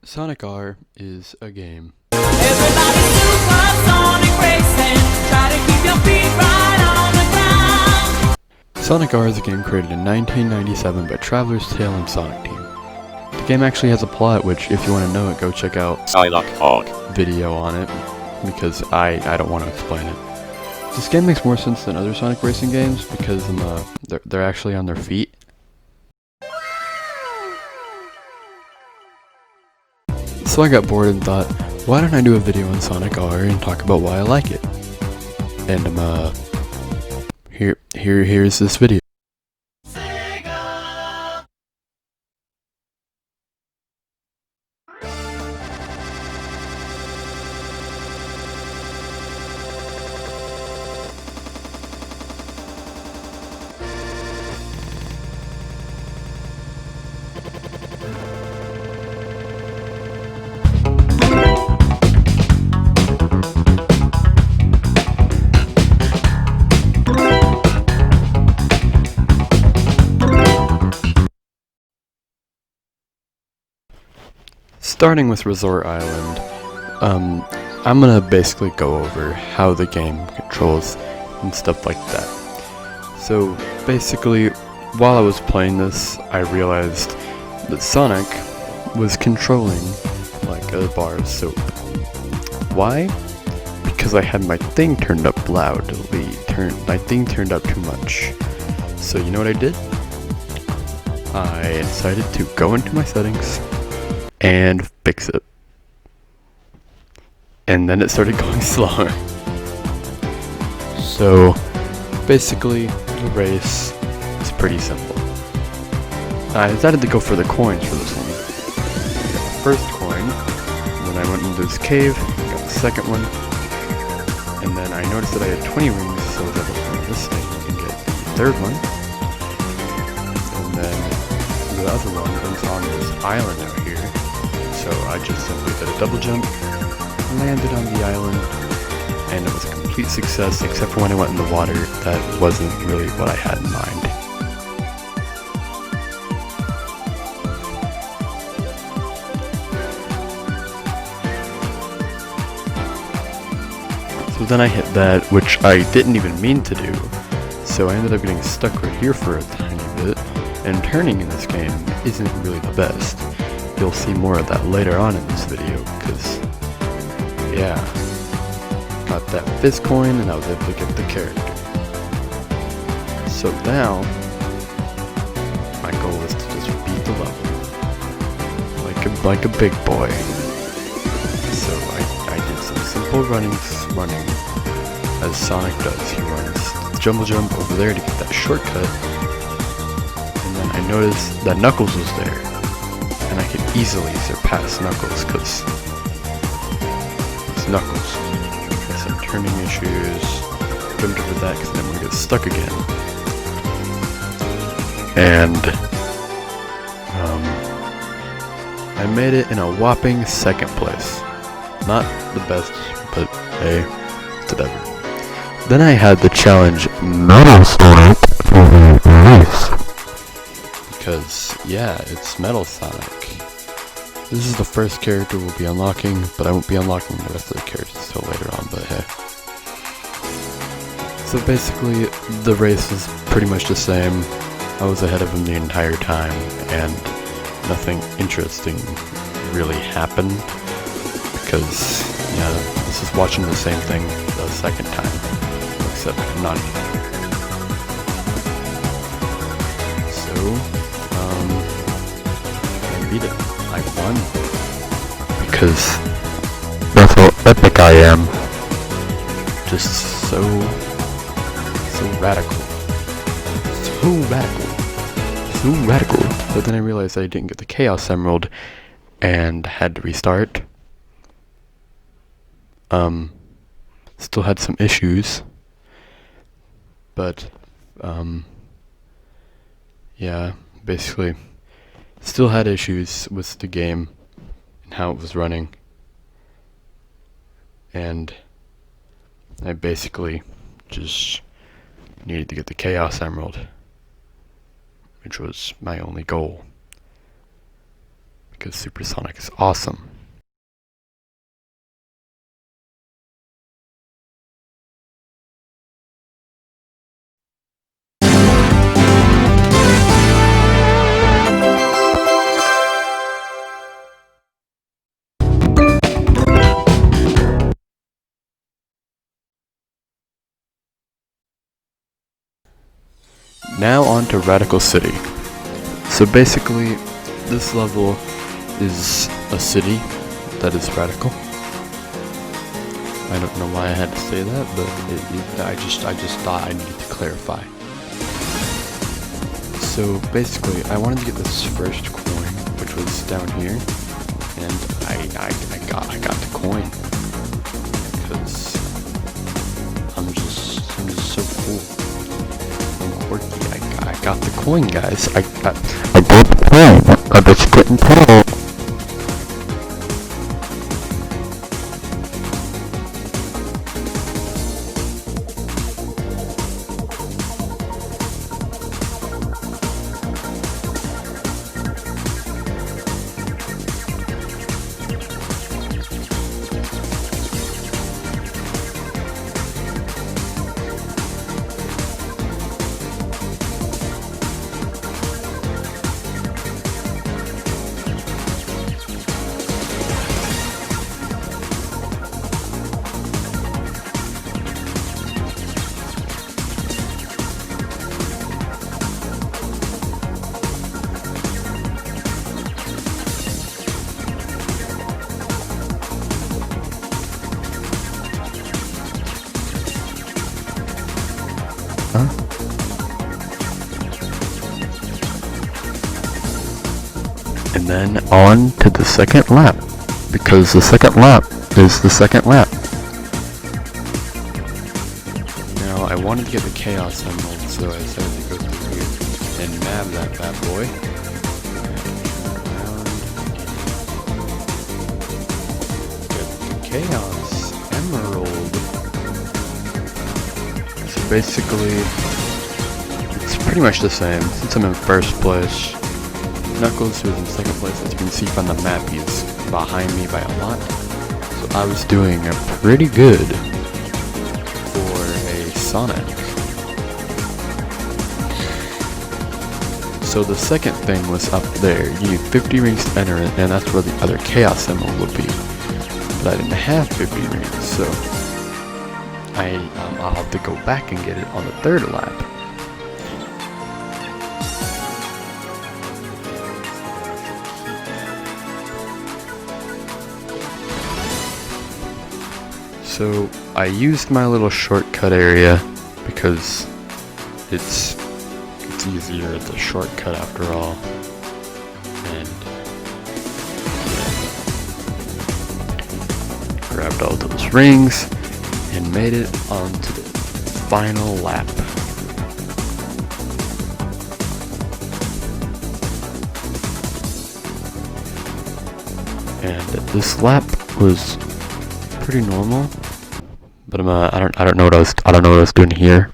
Sonic R is a game. Everybody supersonic racing, try to keep your feet right on the ground. Sonic R is a game created in 1997 by Traveler's Tale and Sonic Team. The game actually has a plot, which if you want to know it, go check out Sonic Hog video on it, because I don't want to explain it. This game makes more sense than other Sonic racing games because they're actually on their feet. So I got bored and thought, why don't I do a video on Sonic R and talk about why I like it? And here's this video. Starting with Resort Island, I'm gonna basically go over how the game controls and stuff like that. So basically, while I was playing this, I realized that Sonic was controlling like a bar of soap. Why? Because I had my thing turned up loudly, my thing turned up too much. So you know what I did? I decided to go into my settings and fix it. And then it started going slower. So basically the race is pretty simple. I decided to go for the coins for this one. Got the first coin, then I went into this cave, got the second one, and then I noticed that I had 20 rings, so I was able to go this thing and get the third one. And then the other one was on this island out here. So I just simply did a double jump, landed on the island, and it was a complete success, except for when I went in the water. That wasn't really what I had in mind. So then I hit that, which I didn't even mean to do. So I ended up getting stuck right here for a tiny bit, and turning in this game isn't really the best. You'll see more of that later on in this video, because, yeah, got that fizz coin and I was able to get the character. So now, my goal is to just beat the level, like a big boy. So I did some simple running, as Sonic does. He runs jumble jump over there to get that shortcut, and then I noticed that Knuckles was there. And I could easily surpass Knuckles, because it's Knuckles. Got some turning issues. Jumped over that because then we get stuck again. And I made it in a whopping second place. Not the best, but hey, whatever. Then I had the challenge Metal Sonic for the race. Because, yeah, it's Metal Sonic. This is the first character we'll be unlocking, but I won't be unlocking the rest of the characters until later on, but hey. So basically, the race was pretty much the same. I was ahead of him the entire time, and nothing interesting really happened, because, yeah, this is watching the same thing the second time, except not. So, I beat it. I won. Because that's how epic I am. Just so radical. So radical. So radical. But then I realized I didn't get the Chaos Emerald and had to restart. Still had some issues. But, yeah, basically still had issues with the game and how it was running, and I basically just needed to get the Chaos Emerald, which was my only goal. because Supersonic is awesome. Now on to Radical City. So basically, this level is a city that is radical. I don't know why I had to say that, but I just thought I needed to clarify. So basically, I wanted to get this first coin, which was down here, and I got the coin because I'm just so cool. I'm quirky. I got the coin, guys. I got the coin. I just couldn't tell. And then on to the second lap, because the second lap is the second lap. Now I wanted to get the Chaos Emerald, so I decided to go through here and nab that bad boy. Get the Chaos Emerald. So basically, it's pretty much the same. Since I'm in first place, Knuckles, who is in second place, as you can see from the map, he's behind me by a lot. So I was doing pretty good for a Sonic. So the second thing was up there. You need 50 rings to enter it, and that's where the other Chaos Emerald would be. But I didn't have 50 rings, so I'll have to go back and get it on the third lap. So I used my little shortcut area because it's easier. It's a shortcut after all. And yeah, grabbed all those rings and made it onto the final lap. And this lap was pretty normal. But I don't know what I was doing here.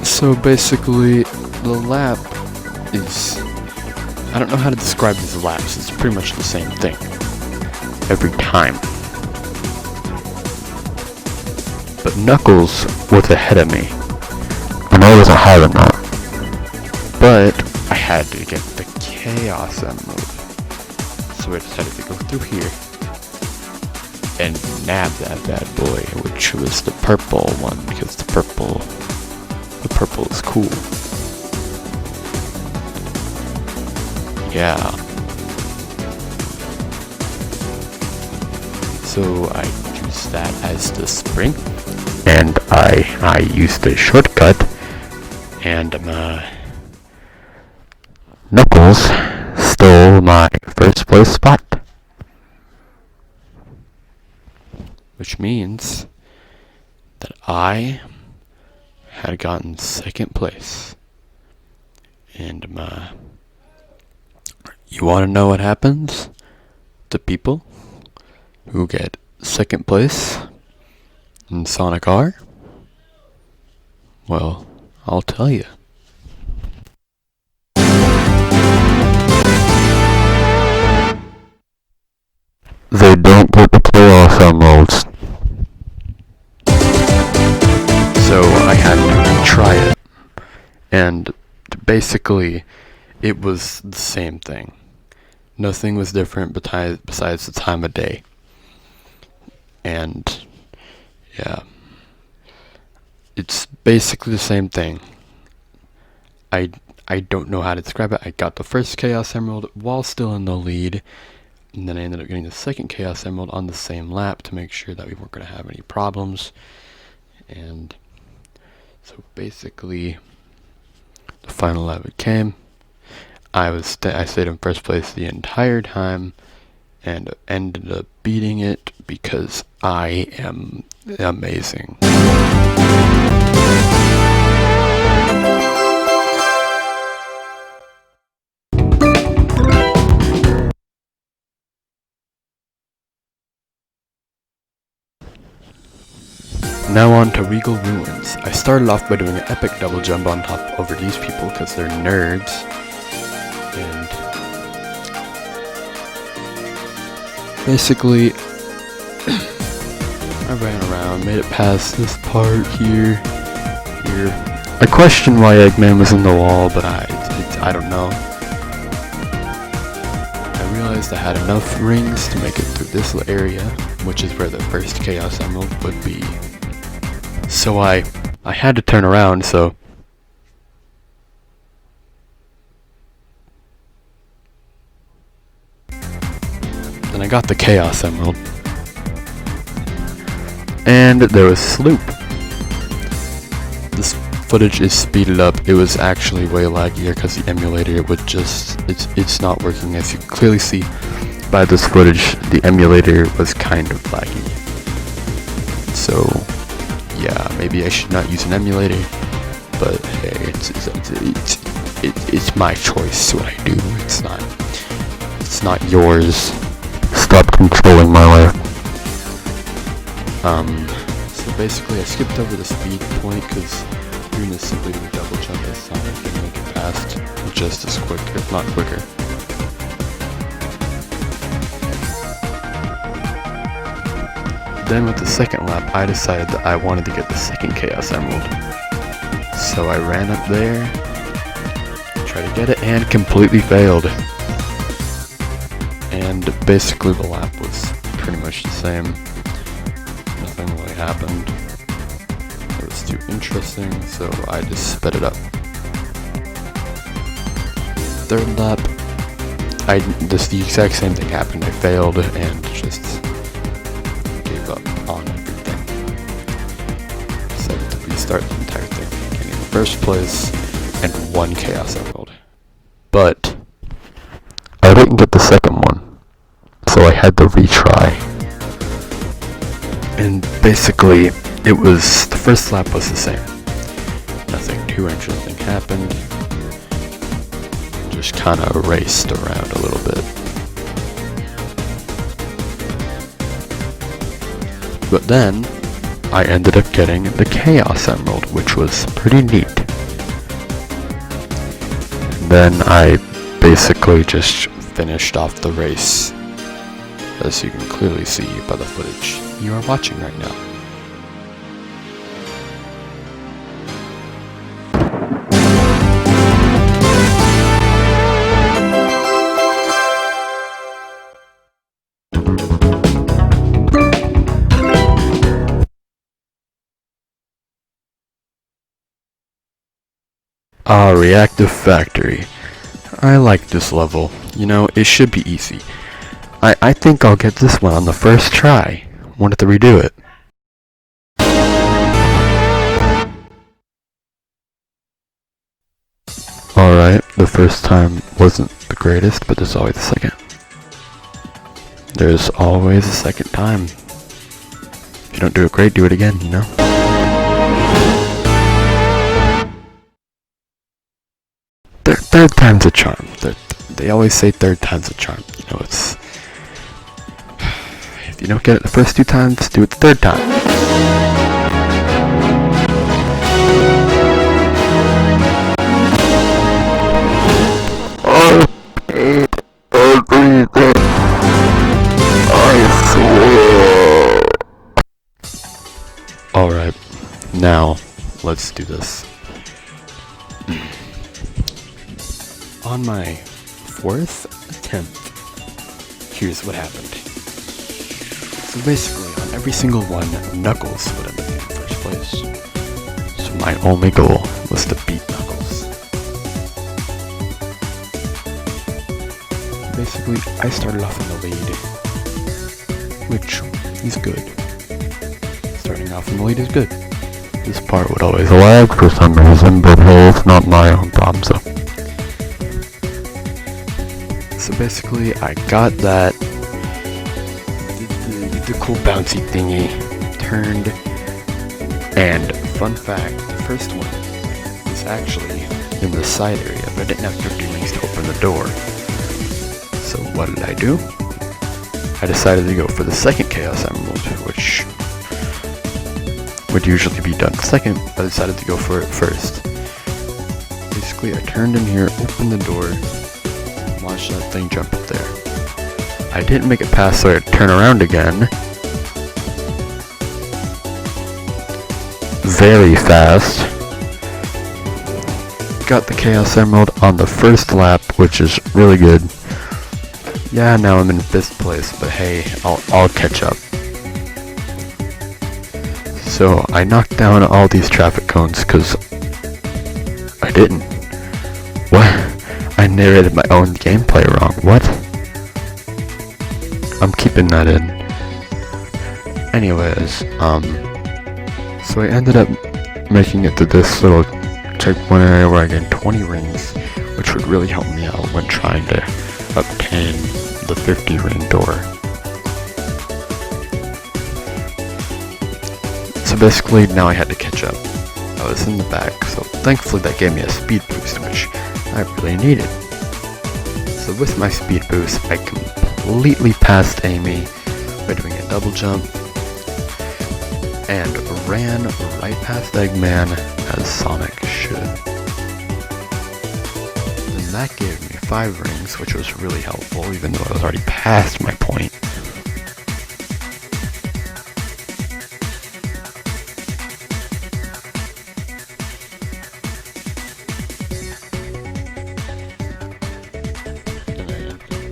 So basically the lap is, I don't know how to describe these laps. It's pretty much the same thing every time. But Knuckles was ahead of me, and I wasn't having that. But I had to get the Chaos Emerald, so I decided to go through here and nab that bad boy, which was the purple one, because the purple is cool. Yeah. So I used that as the spring, and I used the shortcut, and Knuckles stole my first place spot. Which means that I had gotten second place. And you want to know what happens to people who get second place in Sonic R? Well, I'll tell you. don't get the Chaos Emeralds. So I had to try it. And basically, it was the same thing. Nothing was different besides the time of day. And, yeah. It's basically the same thing. I don't know how to describe it. I got the first Chaos Emerald while still in the lead. And then I ended up getting the second Chaos Emerald on the same lap to make sure that we weren't going to have any problems. And so basically, the final lap it came. I stayed in first place the entire time and ended up beating it because I am amazing. Now on to Regal Ruins. I started off by doing an epic double jump on top over these people because they're nerds. And basically, I ran around, made it past this part here. I questioned why Eggman was in the wall, but I don't know. I realized I had enough rings to make it through this area, which is where the first Chaos Emerald would be. So I had to turn around, so then I got the Chaos Emerald. And there was Sloop. This footage is speeded up. It was actually way laggier because the emulator would just it's not working. As you clearly see by this footage, the emulator was kind of laggy. So yeah, maybe I should not use an emulator, but hey, it's my choice what I do. It's not yours. Stop controlling my life. So basically I skipped over the speed point because doing this simply to double jump is not going to make it past just as quick, if not quicker. Then with the second lap, I decided that I wanted to get the second Chaos Emerald. So I ran up there, tried to get it, and completely failed. And basically the lap was pretty much the same. Nothing really happened. It was too interesting, so I just sped it up. Third lap, the exact same thing happened. I failed and just up on everything. Decided to restart the entire thing. Getting in first place and one Chaos Emerald. But I didn't get the second one, so I had to retry. And basically, the first lap was the same. Nothing too interesting happened. Just kind of raced around a little bit. But then, I ended up getting the Chaos Emerald, which was pretty neat. And then I basically just finished off the race, as you can clearly see by the footage you are watching right now. Reactive Factory. I like this level. You know, it should be easy. I think I'll get this one on the first try. Wanted to redo it. Alright, the first time wasn't the greatest, but there's always a second. There's always a second time. If you don't do it great, do it again, you know? Third time's a charm. They always say third time's a charm. You know, it's... If you don't get it the first two times, do it the third time. I hate everything. I swear. Alright, now let's do this. On my 4th attempt, here's what happened. So basically, on every single one, Knuckles would end up in first place. So my only goal was to beat Knuckles. Basically, I started off in the lead, which is good. Starting off in the lead is good. This part would always lag for some reason, but hey, it's not my own problem, so. So basically, I got that, the cool bouncy thingy, turned, and fun fact, the first one was actually in the side area, but I didn't have 50 rings to open the door. So what did I do? I decided to go for the second Chaos Emerald, which would usually be done second, but I decided to go for it first. Basically, I turned in here, opened the door, watched that thing jump up there. I didn't make it past, so I had to turn around again. Very fast. Got the Chaos Emerald on the first lap, which is really good. Yeah, now I'm in 5th place, but hey, I'll catch up. So I knocked down all these traffic cones because I didn't. What? I narrated my own gameplay wrong. What? I'm keeping that in. Anyways, so I ended up making it to this little checkpoint area where I gained 20 rings, which would really help me out when trying to obtain the 50 ring door. So basically, now I had to catch up. I was in the back, so thankfully that gave me a speed boost, which I really needed. So with my speed boost, I completely passed Amy by doing a double jump, and ran right past Eggman as Sonic should. And that gave me 5 rings, which was really helpful, even though I was already past my point.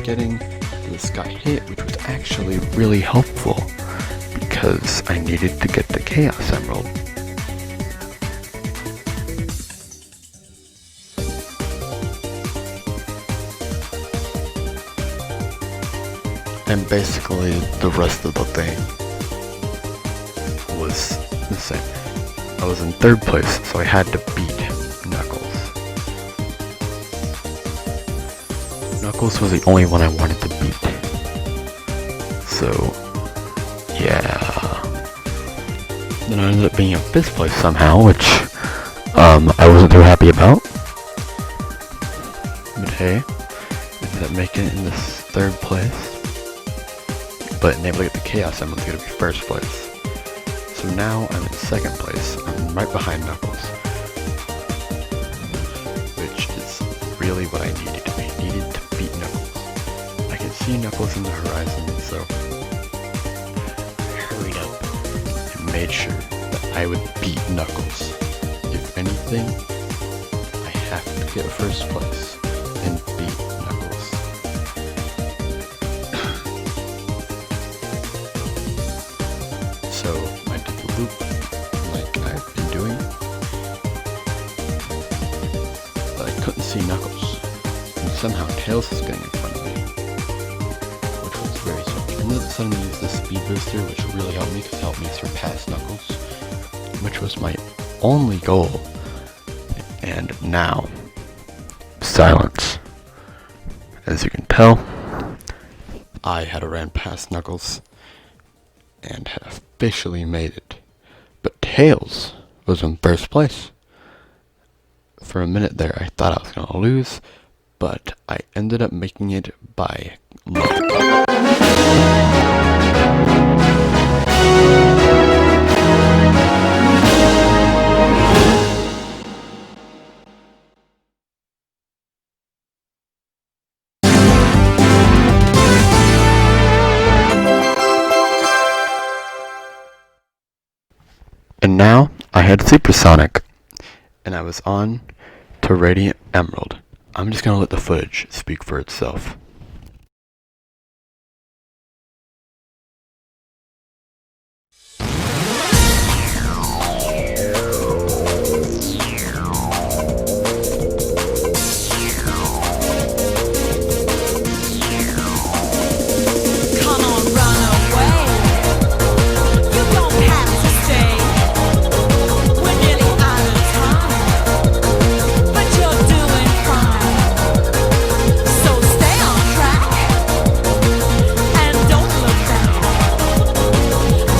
Getting this got hit, which was actually really helpful because I needed to get the Chaos Emerald. And basically the rest of the thing was the same. I was in 3rd place, so I had to beat Knuckles. Knuckles was the only one I wanted to beat. So, yeah. Then I ended up being in 5th place somehow, which I wasn't too happy about. But hey, I ended up making it in this 3rd place. But able to get the Chaos Emerald to be 1st place. So now I'm in 2nd place. I'm right behind Knuckles. Which is really what I needed to be. I needed to beat Knuckles. I could see Knuckles in the horizon, so I hurried up and made sure that I would beat Knuckles. If anything, I have to get 1st place and beat Knuckles. So I did the loop like I've been doing, but I couldn't see Knuckles. And somehow Tails is getting in front of me, which was very strange. And then suddenly used the speed booster, which really helped me because it helped me surpass Knuckles, which was my only goal. And now, silence. As you can tell, I had ran past Knuckles and had officially made it. But Tails was in 1st place. For a minute there, I thought I was going to lose, but I ended up making it by luck. And now I had Supersonic, and I was on to Radiant Emerald. I'm just gonna let the footage speak for itself. Come on, run away. You don't have to stay. We're nearly out of time, but you're doing fine. So stay on track and don't look back.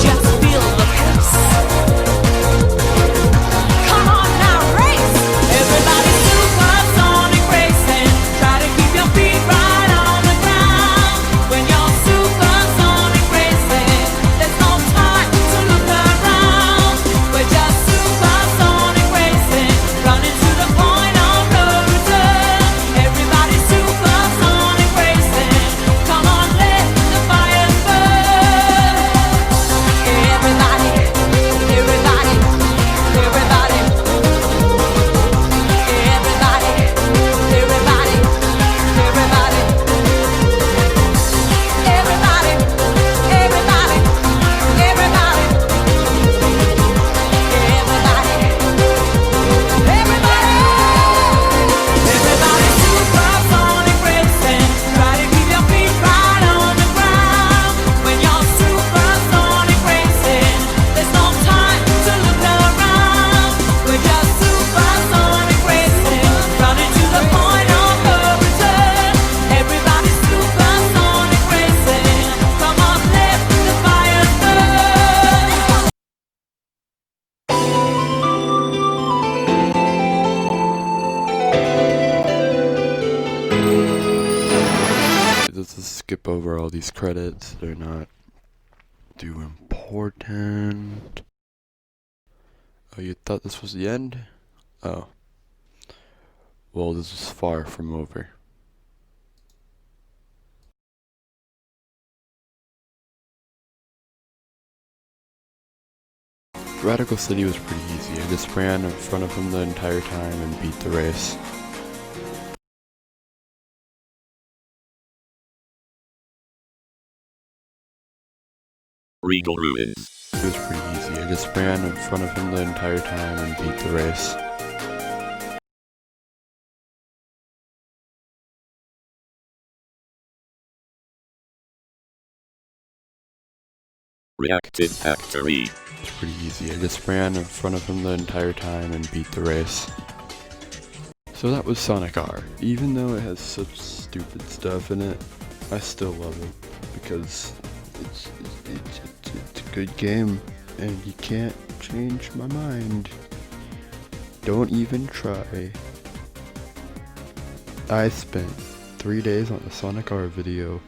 Just feel the pace. Come on now, race. Everybody supersonic racing. Try to keep your feet right on the ground. When you're supersonic racing, there's no time to look around. We're just supersonic racing, running to the point of no return. Everybody supersonic racing. Come on, let the fire burn. Everybody, everybody, everybody. Everybody, everybody, everybody. Everybody, everybody, everybody. Everybody supersonic racing. Try to keep your feet right on the ground. When you're supersonic racing, there's no time to look around. We're just supersonic racing, running to the point of no return. Everybody supersonic racing. Come on, let the fire burn. Let's just skip over all these credits. They're not too important. Oh, you thought this was the end? Oh. Well, this is far from over. Radical City was pretty easy. I just ran in front of him the entire time and beat the race. Regal Ruins. It was pretty easy. I just ran in front of him the entire time and beat the race. Reacted Factory. It's pretty easy. I just ran in front of him the entire time and beat the race. So that was Sonic R. Even though it has such stupid stuff in it, I still love it because it's a good game and you can't change my mind. Don't even try. I spent 3 days on the Sonic R video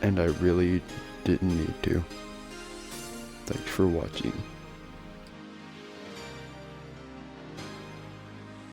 and I really didn't need to. Thanks for watching.